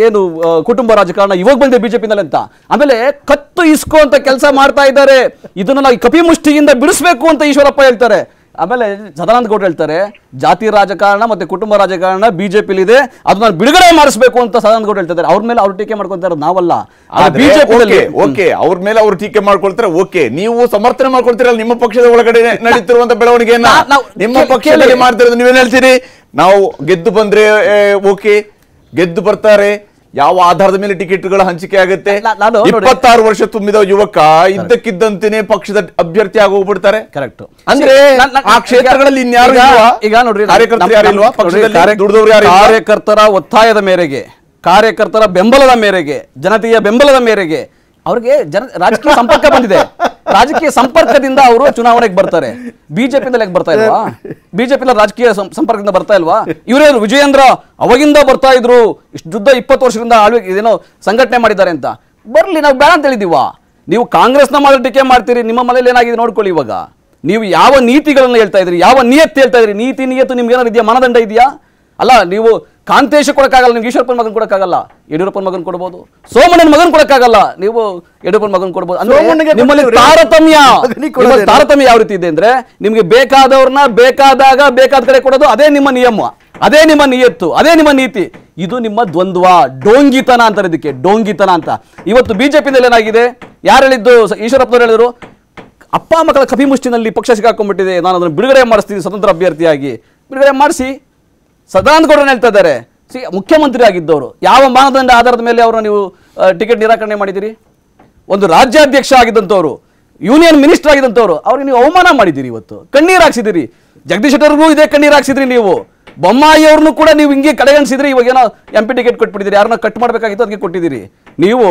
ಏನು ಕುಟುಂಬ ರಾಜಕಾರಣ ಇವಾಗ ಬಂದಿದೆ ಬಿಜೆಪಿನಲ್ಲಿ ಅಂತ. ಆಮೇಲೆ ಕತ್ತು ಇಸ್ಕೋ ಅಂತ ಕೆಲಸ ಮಾಡ್ತಾ ಇದ್ದಾರೆ. ಇದನ್ನು ನಾವು ಕಪಿ ಮುಷ್ಟಿಯಿಂದ ಬಿಡಿಸ್ಬೇಕು ಅಂತ ಈಶ್ವರಪ್ಪ ಹೇಳ್ತಾರೆ. ಆಮೇಲೆ ಸದಾನಂದ ಗೌಡ ಹೇಳ್ತಾರೆ, ಜಾತಿ ರಾಜಕಾರಣ ಮತ್ತೆ ಕುಟುಂಬ ರಾಜಕಾರಣ ಬಿಜೆಪಿಲಿ ಇದೆ, ಅದನ್ನ ಬಿಡುಗಡೆ ಮಾಡಿಸಬೇಕು ಅಂತ ಸದಾನಂದ ಗೌಡ ಹೇಳ್ತಾರೆ. ಅವ್ರ ಮೇಲೆ ಅವ್ರು ಟೀಕೆ ಮಾಡ್ಕೊಂತಾರೆ, ನಾವಲ್ಲ. ಬಿಜೆಪಿ ಓಕೆ, ಅವ್ರ ಮೇಲೆ ಅವ್ರು ಟೀಕೆ ಮಾಡ್ಕೊಳ್ತಾರೆ. ಓಕೆ, ನೀವು ಸಮರ್ಥನೆ ಮಾಡ್ಕೊಳ್ತೀರಲ್ಲ ನಿಮ್ಮ ಪಕ್ಷದ ಒಳಗಡೆ ನಡೀತಿರುವಂತ ಬೆಳವಣಿಗೆಯನ್ನ ನಿಮ್ಮ ಪಕ್ಷದಲ್ಲಿ ಮಾಡ್ತಿರೋದು. ನೀವೇನ್ ಹೇಳ್ತೀರಿ? ನಾವು ಗೆದ್ದು ಬಂದ್ರೆ ಓಕೆ, ಗೆದ್ದು ಬರ್ತಾರೆ, ಯಾವ ಆಧಾರದ ಮೇಲೆ ಟಿಕೆಟ್ಗಳ ಹಂಚಿಕೆ ಆಗುತ್ತೆ? 26 ವರ್ಷ ತುಂಬಿದ ಯುವಕ ಇದ್ದಕ್ಕಿದ್ದಂತೆಯೇ ಪಕ್ಷದ ಅಭ್ಯರ್ಥಿ ಆಗೋಗ್ಬಿಡ್ತಾರೆ. ಕರೆಕ್ಟ್. ಅಂದ್ರೆ ಆ ಕ್ಷೇತ್ರಗಳಲ್ಲಿ ಇನ್ಯಾರು ಈಗ ನೋಡ್ರಿ, ಕಾರ್ಯಕರ್ತರ ಒತ್ತಾಯದ ಮೇರೆಗೆ, ಕಾರ್ಯಕರ್ತರ ಬೆಂಬಲದ ಮೇರೆಗೆ, ಜನತೆಯ ಬೆಂಬಲದ ಮೇರೆಗೆ ಅವ್ರಿಗೆ ರಾಜಕೀಯ ಸಂಪರ್ಕ ಬಂದಿದೆ. ರಾಜಕೀಯ ಸಂಪರ್ಕದಿಂದ ಅವರು ಚುನಾವಣೆಗೆ ಬರ್ತಾರೆ. ಬಿಜೆಪಿಯಿಂದ ಬರ್ತಾ ಇಲ್ವಾ? ಬಿಜೆಪಿ ರಾಜಕೀಯ ಸಂಪರ್ಕದಿಂದ ಬರ್ತಾ ಇಲ್ವಾ? ಇವರೇನು ವಿಜಯೇಂದ್ರ ಅವಾಗಿಂದ ಬರ್ತಾ ಇದ್ರು, ಇಷ್ಟು ಯುದ್ಧ 20 ವರ್ಷದಿಂದ ಇದೇನೋ ಸಂಘಟನೆ ಮಾಡಿದ್ದಾರೆ ಅಂತ. ಬರ್ಲಿ, ನಾವು ಬೇಡ ಅಂತ ಹೇಳಿದೀವಾ? ನೀವು ಕಾಂಗ್ರೆಸ್ನ ಮಾತ್ರ ಟೀಕೆ ಮಾಡ್ತೀರಿ. ನಿಮ್ಮ ಮನೇಲಿ ಏನಾಗಿದೆ ನೋಡ್ಕೊಳ್ಳಿ. ಇವಾಗ ನೀವು ಯಾವ ನೀತಿಗಳನ್ನು ಹೇಳ್ತಾ ಇದ್ರಿ, ಯಾವ ನಿಯತ್ತು ಹೇಳ್ತಾ ಇದ್ರಿ? ನೀತಿ ನಿಯತ್ತು ನಿಮ್ಗೆ ಏನಾದ್ರು ಇದೆಯಾ? ಮಾನದಂಡ ಇದೆಯಾ? ಅಲ್ಲ, ನೀವು ಕಾಂತೇಶ ಕೊಡಕ್ಕಾಗಲ್ಲ, ನಿಮ್ಗೆ ಈಶ್ವರಪ್ಪನ ಮಗನ್ ಕೊಡಕ್ಕಾಗಲ್ಲ, ಯಡಿಯೂರಪ್ಪನ ಮಗನ್ ಕೊಡ್ಬೋದು, ಸೋಮಣ್ಣನ ಮಗನ್ ಕೊಡಕ್ಕಾಗಲ್ಲ, ನೀವು ಯಡಿಯೂರಪ್ಪನ ಮಗನ್ ಕೊಡ್ಬೋದು. ನಿಮ್ಮಲ್ಲಿ ತಾರತಮ್ಯ ಯಾವ ರೀತಿ ಇದೆ ಅಂದ್ರೆ, ನಿಮ್ಗೆ ಬೇಕಾದವ್ರನ್ನ ಬೇಕಾದಾಗ ಬೇಕಾದ ಕಡೆ ಕೊಡೋದು, ಅದೇ ನಿಮ್ಮ ನಿಯಮ, ಅದೇ ನಿಮ್ಮ ನಿಯತ್ತು, ಅದೇ ನಿಮ್ಮ ನೀತಿ. ಇದು ನಿಮ್ಮ ದ್ವಂದ್ವ, ಡೋಂಗಿತನ ಅಂತಾರೆ ಇದಕ್ಕೆ, ಡೋಂಗಿತನ ಅಂತ. ಇವತ್ತು ಬಿಜೆಪಿನಲ್ಲಿ ಏನಾಗಿದೆ, ಯಾರು ಹೇಳಿದ್ದು, ಈಶ್ವರಪ್ಪನವ್ರು ಹೇಳಿದ್ರು, ಅಪ್ಪ ಮಕ್ಕಳ ಕಪಿಮುಷ್ಟಿನಲ್ಲಿ ಪಕ್ಷ ಸಿಕ್ಕಾಕೊಂಡ್ಬಿಟ್ಟಿದೆ, ನಾನು ಅದನ್ನು ಬಿಡುಗಡೆ ಮಾಡಿಸ್ತೀನಿ ಸ್ವತಂತ್ರ ಅಭ್ಯರ್ಥಿಯಾಗಿ. ಬಿಡುಗಡೆ ಮಾಡಿಸಿ. ಸದಾನಂದ ಗೌಡರನ್ನ ಹೇಳ್ತಾ ಇದ್ದಾರೆ, ಮುಖ್ಯಮಂತ್ರಿ ಆಗಿದ್ದವರು, ಯಾವ ಮಾನದಂಡ ಆಧಾರದ ಮೇಲೆ ಅವರನ್ನು ನೀವು ಟಿಕೆಟ್ ನಿರಾಕರಣೆ ಮಾಡಿದ್ದೀರಿ? ಒಂದು ರಾಜ್ಯಾಧ್ಯಕ್ಷ ಆಗಿದ್ದಂಥವ್ರು, ಯೂನಿಯನ್ ಮಿನಿಸ್ಟರ್ ಆಗಿದ್ದಂಥವ್ರು, ಅವ್ರಿಗೆ ನೀವು ಅವಮಾನ ಮಾಡಿದ್ದೀರಿ, ಇವತ್ತು ಕಣ್ಣೀರು ಹಾಕ್ಸಿದಿರಿ. ಜಗದೀಶ್ ಶೆಟ್ಟರ್ಗೂ ಇದೇ ಕಣ್ಣೀರು ಹಾಕ್ಸಿದ್ರಿ ನೀವು. ಬೊಮ್ಮಾಯಿ ಅವ್ರನ್ನು ಕೂಡ ನೀವು ಹಿಂಗೆ ಕಡೆಗಣಿಸಿದ್ರಿ. ಇವಾಗ ಏನೋ MP ಟಿಕೆಟ್ ಕೊಟ್ಬಿಟ್ಟಿದ್ದೀರಿ, ಯಾರನ್ನ ಕಟ್ ಮಾಡಬೇಕಾಗಿತ್ತು ಅದಕ್ಕೆ ಕೊಟ್ಟಿದ್ದೀರಿ. ನೀವು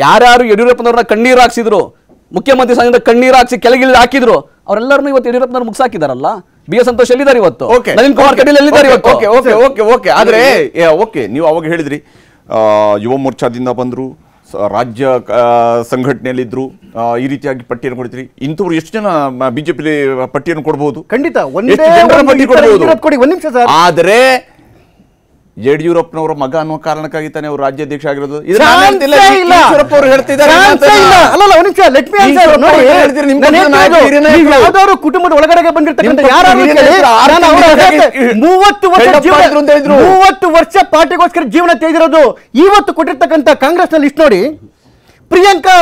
ಯಾರ್ಯಾರು ಯಡಿಯೂರಪ್ಪನವ್ರನ್ನ ಕಣ್ಣೀರು ಹಾಕ್ಸಿದ್ರು, ಮುಖ್ಯಮಂತ್ರಿ ಸ್ಥಾನದಿಂದ ಕಣ್ಣೀರು ಹಾಕ್ಸಿ ಕೆಳಗಿಳಿದು ಹಾಕಿದ್ರು, ಅವರೆಲ್ಲರನ್ನೂ ಇವತ್ತು ಯಡಿಯೂರಪ್ಪನವ್ರು ಮುಗಿಸಾಕಿದಾರಲ್ಲ. BS ಸಂತೋಷ್ ಎಲ್ಲಿದ್ದಾರೆ ಇವತ್ತು? ನಳಿನ್ ಕುಮಾರ್ ಕಟೀಲ್ ಎಲ್ಲಿದ್ದಾರೆ ಇವತ್ತು? ಆದ್ರೆ ಓಕೆ, ನೀವು ಅವಾಗ ಹೇಳಿದ್ರಿ ಯುವ ಮೋರ್ಚಾದಿಂದ ಬಂದ್ರು, ರಾಜ್ಯ ಸಂಘಟನೆಯಲ್ಲಿದ್ರು, ಈ ರೀತಿಯಾಗಿ ಪಟ್ಟಿಯನ್ನು ಕೊಡ್ತೀರಿ. ಇಂಥವ್ರು ಎಷ್ಟು ಜನ ಬಿಜೆಪಿ ಪಟ್ಟಿಯನ್ನು ಕೊಡಬಹುದು? ಖಂಡಿತ ಆದರೆ ಯಡಿಯೂರಪ್ಪನವರ ಮಗ ಅನ್ನೋ ಕಾರಣಕ್ಕಾಗಿ ತಾನೇ ಅವರು ರಾಜ್ಯಾಧ್ಯಕ್ಷ ಆಗಿರೋದು. ಕುಟುಂಬದ ಒಳಗಡೆಗೆ ಬಂದಿರ್ತಕ್ಕಂಥ 30 ವರ್ಷ ಪಾರ್ಟಿಗೋಸ್ಕರ ಜೀವನ ತೆಗೆದಿರೋದು. ಇವತ್ತು ಕೊಟ್ಟಿರ್ತಕ್ಕಂಥ ಕಾಂಗ್ರೆಸ್ ನಲ್ಲಿ ಲಿಸ್ಟ್ ನೋಡಿ, ಪ್ರಿಯಾಂಕಾ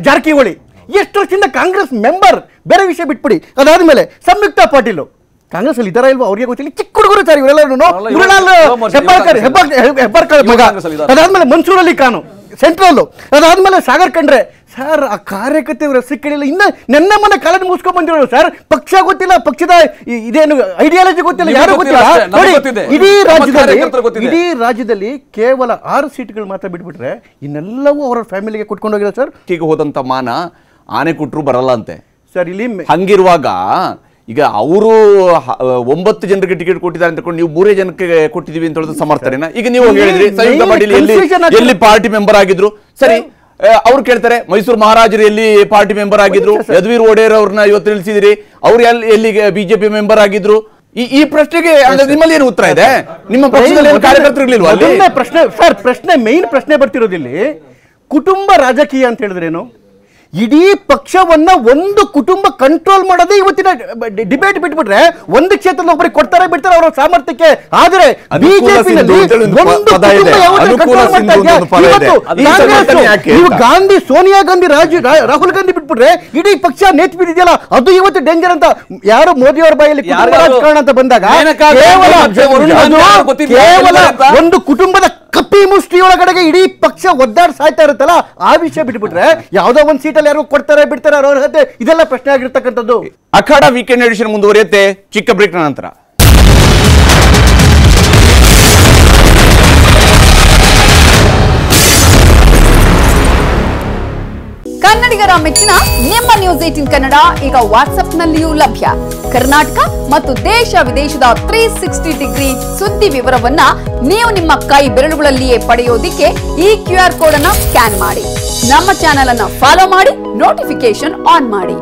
ಜಾರಕಿಹೊಳಿ ಎಷ್ಟು ವರ್ಷದಿಂದ ಕಾಂಗ್ರೆಸ್ ಮೆಂಬರ್, ಬೇರೆ ವಿಷಯ ಬಿಟ್ಬಿಡಿ. ಅದಾದ್ಮೇಲೆ ಸಂಯುಕ್ತಾ ಪಾಟೀಲ್ ಕಾಂಗ್ರೆಸ್ ಅಲ್ಲಿ ಇದಾರ ಇಲ್ವಾ ಅವ್ರಿಗೆ ಗೊತ್ತಿಲ್ಲ, ಚಿಕ್ಕ ಹುಡುಗರು ಸರ್ ಇವರೆಲ್ಲರೂ. ಹೆಬ್ಬಾಳ್ಕರ್ ಮಗ, ಅದಾದ್ಮೇಲೆ ಮನ್ಸೂರ್ ಅಲಿ ಖಾನ್ ಸೆಂಟ್ರಲ್, ಅದಾದ್ಮೇಲೆ ಸಾಗರ್ ಖಂಡ್ರೆ ಸರ್. ಆ ಕಾರ್ಯಕರ್ತೆಯವರು ಸಿಕ್ಕಲಿಲ್ಲ. ಇನ್ನ ನೆನ್ನ ಮನೆ ಕಾಲೇಜ್ ಮುಗಿಸ್ಕೊಂಡ್ ಬಂದಿರೋರು ಸರ್. ಪಕ್ಷ ಗೊತ್ತಿಲ್ಲ, ಪಕ್ಷದ ಇದೇನು ಐಡಿಯಾಲಜಿ ಗೊತ್ತಿಲ್ಲ, ಯಾರು ಗೊತ್ತಿಲ್ಲ. ಇಡೀ ರಾಜ್ಯದಲ್ಲಿ ಕೇವಲ 6 ಸೀಟ್ಗಳು ಮಾತ್ರ ಬಿಟ್ಬಿಟ್ರೆ ಇನ್ನೆಲ್ಲವೂ ಅವರ ಫ್ಯಾಮಿಲಿಗೆ ಕೊಟ್ಕೊಂಡು ಹೋಗಿರೋ ಸರ್. ಈಗ ಹೋದಂತ ಮಾನ ಆನೆ ಕೊಟ್ಟರು ಬರಲ್ಲ ಅಂತೆ ಸರ್. ಇಲ್ಲಿ ಹಂಗಿರುವಾಗ ಈಗ ಅವರು 9 ಜನರಿಗೆ ಟಿಕೆಟ್ ಕೊಟ್ಟಿದ್ದಾರೆ ಅಂತ ನೀವು 3 ಜನಕ್ಕೆ ಕೊಟ್ಟಿದೀವಿ ಅಂತ ಹೇಳಿದ್ರೆ ಸಮರ್ಥನೆನಾ? ಈಗ ನೀವು ಹೇಳಿದ್ರಿ ಸಂಯುಕ್ತ ಪಾಟೀಲ್ ಎಲ್ಲಿ ಪಾರ್ಟಿ ಮೆಂಬರ್ ಆಗಿದ್ರು, ಸರಿ. ಅವ್ರು ಕೇಳ್ತಾರೆ ಮೈಸೂರು ಮಹಾರಾಜರು ಎಲ್ಲಿ ಪಾರ್ಟಿ ಮೆಂಬರ್ ಆಗಿದ್ರು, ಯದುವೀರ್ ಒಡೆಯರ್ ಅವ್ರನ್ನ ಇವತ್ತು ತಿಳಿಸಿದಿರಿ, ಅವ್ರು ಎಲ್ಲಿಗೆ ಬಿಜೆಪಿ ಮೆಂಬರ್ ಆಗಿದ್ರು. ಈ ಪ್ರಶ್ನೆಗೆ ನಿಮ್ಮಲ್ಲಿ ಏನು ಉತ್ತರ ಇದೆ? ನಿಮ್ಮ ಪಕ್ಷದಲ್ಲಿ ಕಾರ್ಯಕರ್ತರಿರ್ಲಿಲ್ವಾ? ಪ್ರಶ್ನೆ ಸರ್, ಮೇನ್ ಪ್ರಶ್ನೆ ಬರ್ತಿರೋದಿಲ್ಲಿ ಕುಟುಂಬ ರಾಜಕೀಯ ಅಂತ ಹೇಳಿದ್ರೇನು? ಇಡೀ ಪಕ್ಷವನ್ನ ಒಂದು ಕುಟುಂಬ ಕಂಟ್ರೋಲ್ ಮಾಡೋದೇ ಇವತ್ತಿನ ಡಿಬೇಟ್. ಬಿಟ್ಬಿಟ್ರೆ ಒಂದು ಕ್ಷೇತ್ರದ ಒಬ್ಬರಿಗೆ ಕೊಡ್ತಾರೆ ಬಿಡ್ತಾರೆ ಅವರ ಸಾಮರ್ಥ್ಯಕ್ಕೆ. ಆದ್ರೆ ಬಿಜೆಪಿನಲ್ಲಿ ಗಾಂಧಿ, ಸೋನಿಯಾ ಗಾಂಧಿ, ರಾಹುಲ್ ಗಾಂಧಿ ಬಿಟ್ಬಿಟ್ರೆ ಇಡೀ ಪಕ್ಷ ನೇತ್ ಬಿದ್ದಿದೆಯಲ್ಲ, ಅದು ಇವತ್ತು ಡೇಂಜರ್ ಅಂತ. ಯಾರು ಮೋದಿ ಅವರ ಬಾಯಲ್ಲಿ ರಾಜಕಾರಣ ಅಂತ ಬಂದಾಗ ಕೇವಲ ಒಂದು ಕುಟುಂಬದ ಕಪ್ಪಿ ಮುಷ್ಟಿ ಒಳಗಡೆಗೆ ಇಡೀ ಪಕ್ಷ ಒದ್ದಾಡ್ ಸಾಯ್ತಾ ಇರುತ್ತಲ್ಲ, ಆ ವಿಷಯ ಬಿಟ್ಬಿಟ್ರೆ ಯಾವ್ದೋ ಒಂದ್ ಸೀಟಲ್ಲಿ ಯಾರು ಕೊಡ್ತಾರೆ ಬಿಡ್ತಾರೆ ಅವ್ರ ಅರ್ಹತೆ, ಇದೆಲ್ಲ ಪ್ರಶ್ನೆ ಆಗಿರ್ತಕ್ಕಂಥದ್ದು. ಅಖಾಡ ವೀಕೆಂಡ್ ಎಡಿಷನ್ ಮುಂದುವರಿಯುತ್ತೆ ಚಿಕ್ಕ ಬ್ರೇಕ್ ನಂತರ. ಕನ್ನಡಿಗರ ಮೆಚ್ಚಿನ ನಿಮ್ಮ ನ್ಯೂಸ್ 18 ಕನ್ನಡ ಈಗ ವಾಟ್ಸ್ಆಪ್ನಲ್ಲಿಯೂ ಲಭ್ಯ. ಕರ್ನಾಟಕ ಮತ್ತು ದೇಶ ವಿದೇಶದ 360 ಡಿಗ್ರಿ ಸುದ್ದಿ ವಿವರವನ್ನ ನೀವು ನಿಮ್ಮ ಕೈ ಬೆರಳುಗಳಲ್ಲಿಯೇ ಪಡೆಯೋದಿಕ್ಕೆ ಈ QR ಕೋಡ್ ಅನ್ನು ಸ್ಕ್ಯಾನ್ ಮಾಡಿ. ನಮ್ಮ ಚಾನೆಲ್ ಅನ್ನು ಫಾಲೋ ಮಾಡಿ, ನೋಟಿಫಿಕೇಶನ್ ಆನ್ ಮಾಡಿ.